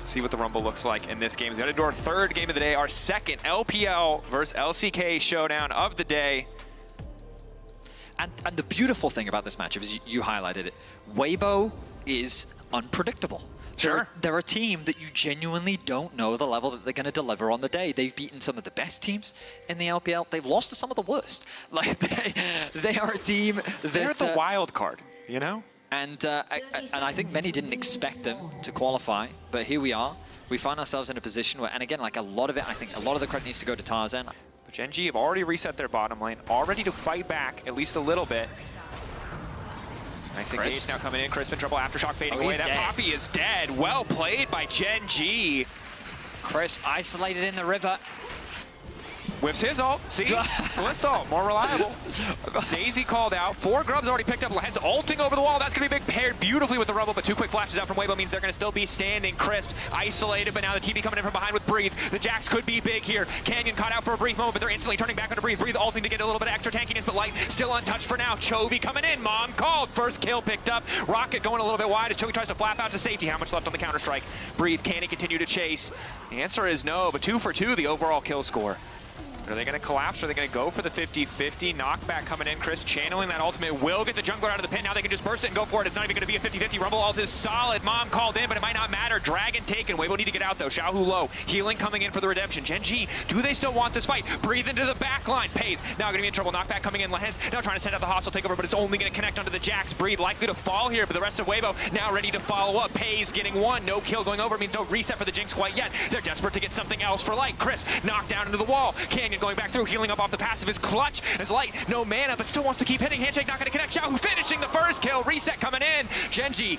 See what the Rumble looks like in this game. We've got to do our third game of the day, our second LPL versus LCK showdown of the day. And the beautiful thing about this matchup is you highlighted it. Weibo is unpredictable. Sure. They're a team that you genuinely don't know the level that they're going to deliver on the day. They've beaten some of the best teams in the LPL. They've lost to some of the worst. Like they are a team that they're the wild card, you know? And I think many didn't expect them to qualify, but here we are. We find ourselves in a position where, and again, like a lot of it, I think a lot of the credit needs to go to Tarzan. But Gen G have already reset their bottom lane, all ready to fight back at least a little bit. Nice engage now coming in. Crisp in trouble. Aftershock fading away. That Poppy is dead. Well played by Gen G. Crisp isolated in the river. Whiffs his ult. See? Blitz ult. More reliable. Daisy called out. 4 grubs already picked up. Lahen's ulting over the wall. That's going to be big. Paired beautifully with the Rumble, but 2 quick flashes out from Weibo means they're going to still be standing. Crisp isolated, but now the TP coming in from behind with Breathe. The Jax could be big here. Canyon caught out for a brief moment, but they're instantly turning back onto Breathe. Breathe ulting to get a little bit of extra tankiness, but Light still untouched for now. Chovy coming in. Mom called. First kill picked up. Rocket going a little bit wide as Chovy tries to flap out to safety. How much left on the Counter-Strike? Breathe. Can he continue to chase? The answer is no, but 2 for 2 the overall kill score. Are they going to collapse? Or are they going to go for the 50-50? Knockback coming in. Crisp channeling that ultimate. Will get the jungler out of the pit. Now they can just burst it and go for it. It's not even going to be a 50-50. Rumble ult is solid. Mom called in, but it might not matter. Dragon taken. Weibo need to get out, though. Xiaohu low. Healing coming in for the redemption. Gen G, do they still want this fight? Breathe into the back line. Pays. Now going to be in trouble. Knockback coming in. Lahen's now trying to send out the hostile takeover, but it's only going to connect onto the Jax. Breathe likely to fall here, but the rest of Weibo now ready to follow up. Pays getting 1. No kill going over means no reset for the Jinx quite yet. They're desperate to get something else for Light. Crisp knocked down into the wall. Canyon going back through. Healing up off the passive is clutch as Light, no mana, but still wants to keep hitting. Handshake not going to connect. Xiaohu finishing the first kill. Reset coming in. Gen G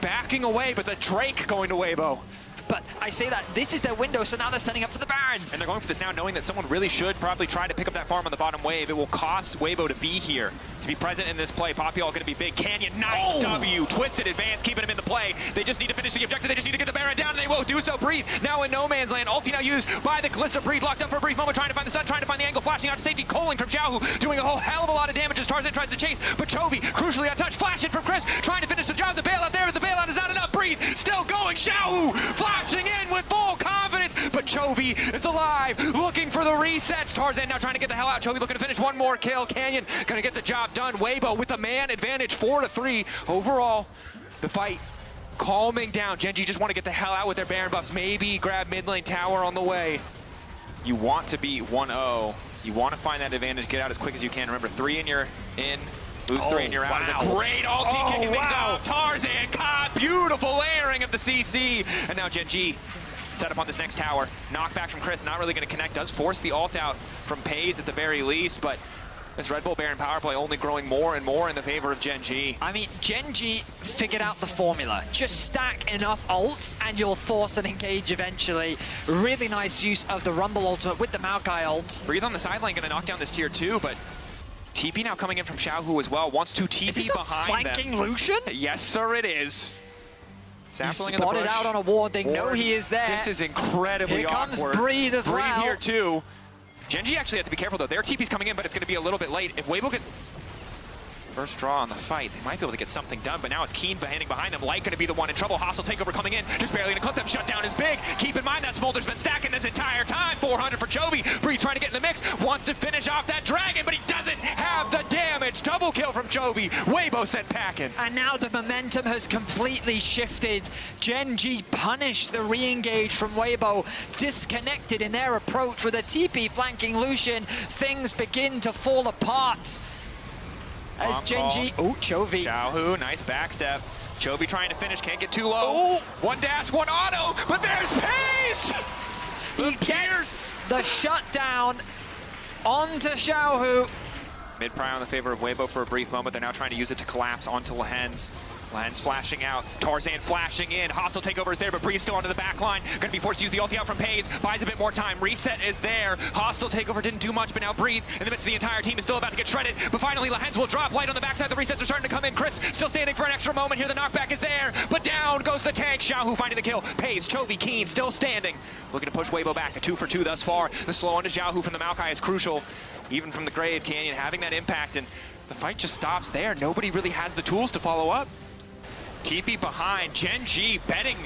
backing away, but the Drake going to Weibo. But I say that this is their window, so now they're setting up for the Baron. And they're going for this now, knowing that someone really should probably try to pick up that farm on the bottom wave. It will cost Weibo to be here, to be present in this play. Poppy all going to be big. Canyon, nice W. Twisted advance, keeping him in the play. They just need to finish the objective. They just need to get the Baron down, and they will do so. Breathe now in no man's land. Ulti now used by the Kalista. Breathe locked up for a brief moment, trying to find the sun, trying to find the angle, flashing out to safety. Calling from Xiaohu, doing a whole hell of a lot of damage as Tarzan tries to chase. But Chovy, crucially untouched, flashing from Chris, trying to finish the job. The bailout there, but the bailout is not enough. Breathe still going. Xiaohu flashing in with full confidence, but Chovy is alive, looking for the resets. Tarzan now trying to get the hell out. Chovy looking to finish 1 more kill. Canyon gonna get the job done. Weibo with the man advantage, 4-3 overall. The fight calming down. Gen G just want to get the hell out with their Baron buffs. Maybe grab mid lane tower on the way. You want to beat 1-0. You want to find that advantage, get out as quick as you can. Remember, 3 and you're in. Lose 3 and you're out. Is a great ulti kicking things off. Tarzan caught. Beautiful layering of the CC. And now Gen G set up on this next tower. Knockback from Chris, not really going to connect. Does force the ult out from Pays at the very least, but this Red Bull Baron power play only growing more and more in the favor of Gen G. I mean, Gen G figured out the formula. Just stack enough ults and you'll force an engage eventually. Really nice use of the Rumble ultimate with the Maokai ult. Breathe on the sideline, going to knock down this tier 2, but TP now coming in from Xiaohu as well. Wants to TP is this behind them. Flanking Lucian? Yes, sir, it is. He's spotted out on a ward. They know he is there. This is incredibly awkward. Here comes Breathe as well. Breathe here too. Gen G actually have to be careful though. Their TP's coming in, but it's going to be a little bit late. If Weibo get first draw on the fight, they might be able to get something done, but now it's Keen standing behind them. Light going to be the one in trouble. Hostile takeover coming in. Just barely going to clip them. Shutdown is big. Keep in mind that Smolder's been stacking this entire time. 400 for Chovy. Breathe trying to get in the mix. Wants to finish off that dragon, but he doesn't have the damage. Double kill from Chovy. Weibo sent packing. And now the momentum has completely shifted. Gen G punished the re-engage from Weibo. Disconnected in their approach with a TP flanking Lucian. Things begin to fall apart. As Gen G, Chovy. Xiaohu, nice backstep. Chovy trying to finish, can't get too low. 1 dash, 1 auto, but there's Pays! He gets the shutdown onto Xiaohu. Mid pry on the favor of Weibo for a brief moment. They're now trying to use it to collapse onto Lahen's. Lahen's flashing out. Tarzan flashing in. Hostile takeover is there, but Breeze still onto the back line. Going to be forced to use the ulti out from Pays. Buys a bit more time. Reset is there. Hostile takeover didn't do much, but now Breathe in the midst of the entire team is still about to get shredded. But finally, Lahen's will drop. Light on the backside. The resets are starting to come in. Chris still standing for an extra moment here. The knockback is there, but down goes the tank. Xiaohu finding the kill. Pays, Chovy, Keen still standing. Looking to push Weibo back. A 2 for 2 thus far. The slow onto Xiaohu from the Maokai is crucial. Even from the grave, Canyon having that impact, and the fight just stops there. Nobody really has the tools to follow up. TP behind, Gen G betting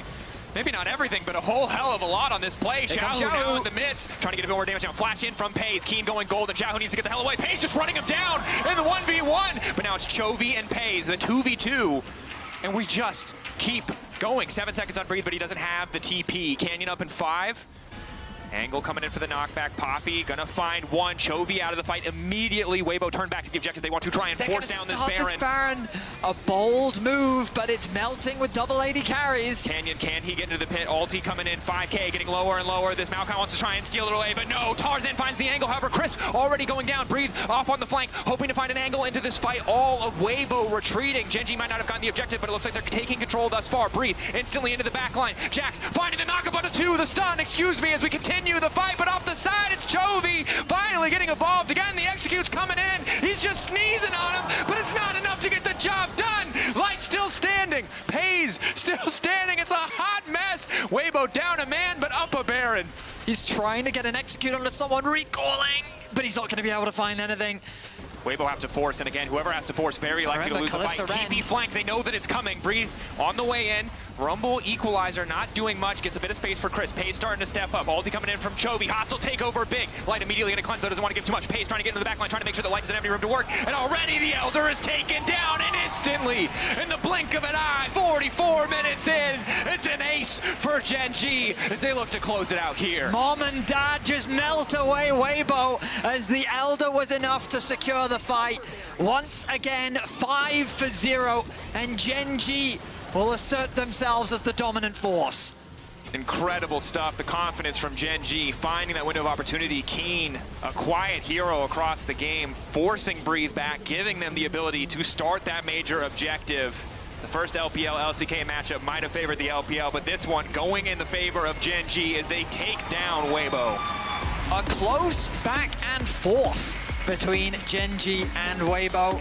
Maybe not everything, but a whole hell of a lot on this play. Xiaohu now in the midst, trying to get a bit more damage down. Flash in from Pays. Keen going gold, and Xiaohu needs to get the hell away. Pays just running him down in the 1v1. But now it's Chovy and Pays, the 2v2. And we just keep going. 7 seconds on Breathe, but he doesn't have the TP. Canyon up in 5. Angle coming in for the knockback. Poppy gonna find one. Chovy out of the fight immediately. Weibo turned back at the objective. They want to try and force down this Baron. A bold move, but it's melting with double 80 carries. Canyon, can he get into the pit? Ulti coming in. 5k getting lower and lower. This Maokai wants to try and steal it away, but no. Tarzan finds the angle. However, Crisp already going down. Breathe off on the flank, hoping to find an angle into this fight. All of Weibo retreating. Gen G might not have gotten the objective, but it looks like they're taking control thus far. Breathe instantly into the back line. Jax finding the knockup on the 2. The stun, excuse me, as we continue the fight, but off the side, it's Chovy finally getting involved again. The execute's coming in. He's just sneezing on him, but it's not enough to get the job done. Light still standing. Pays still standing. It's a hot mess. Weibo down a man, but up a Baron. He's trying to get an execute onto someone recalling, but he's not going to be able to find anything. Weibo have to force, and again, whoever has to force, very likely to lose the fight. TP flank, they know that it's coming. Breathe on the way in. Rumble Equalizer not doing much, gets a bit of space for Chris. Pays starting to step up. Ulti coming in from Chovy. Hostile takeover big. Light immediately going to cleanse, though doesn't want to give too much. Pays trying to get into the backline, trying to make sure that Light doesn't have any room to work. And already the Elder is taken down, and instantly, in the blink of an eye, 44 minutes in, it's an ace for Gen G as they look to close it out here. Mom and Dad just melt away Weibo as the Elder was enough to secure the fight. Once again, 5-0, and Gen G will assert themselves as the dominant force. Incredible stuff. The confidence from Gen G, finding that window of opportunity. Keen, a quiet hero across the game, forcing Breathe back, giving them the ability to start that major objective. The first LPL LCK matchup might have favored the LPL, but this one going in the favor of Gen G as they take down Weibo. A close back and forth between Gen G and Weibo.